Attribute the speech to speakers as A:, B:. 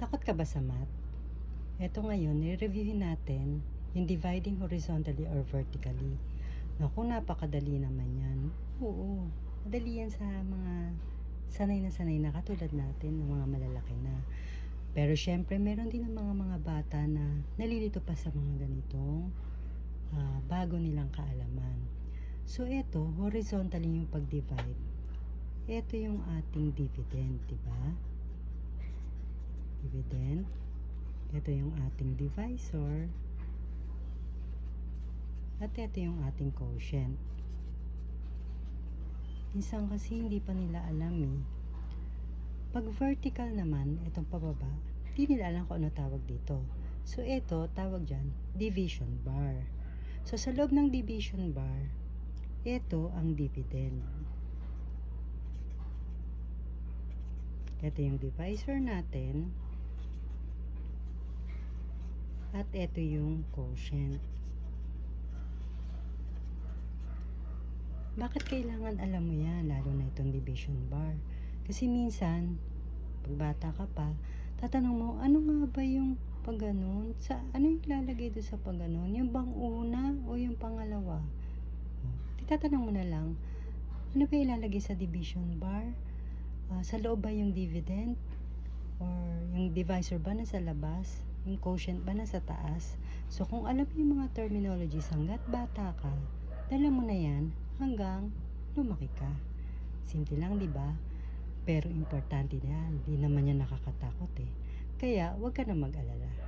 A: Takot ka ba sa math? Eto ngayon, i-reviewin natin yung dividing horizontally or vertically. Naku, napakadali naman yan. Oo, madali yan sa mga sanay na katulad natin, ng mga malalaki na. Pero syempre, meron din ang mga bata na nalilito pa sa mga ganitong bago nilang kaalaman. So, eto, horizontally yung pag-divide. Eto yung ating dividend, diba? Dividend. Ito yung ating divisor. At ito yung ating quotient. Minsan kasi hindi pa nila alam eh. Pag vertical naman, itong pababa, hindi nila alam kung ano tawag dito. So ito, tawag dyan, division bar. So sa loob ng division bar, ito ang dividend. Ito yung divisor natin. At ito yung quotient. Bakit kailangan alam mo yan, lalo na itong division bar? Kasi minsan, pag bata ka pa, tatanong mo, ano nga ba yung pag ganun? Ano yung lalagay doon sa pag ganun? Yung bang una o yung pangalawa? Tatanong mo na lang, ano ba ilalagay sa division bar? Sa loob ba yung dividend? Or yung divisor ba nasa labas? Yung quotient ba nasa taas? So kung alam mo yung mga terminologies hanggat bata ka, dala mo na yan hanggang lumaki ka. Simple lang, di ba? Pero importante na yan. Di naman yan nakakatakot eh. Kaya, huwag ka na mag-alala.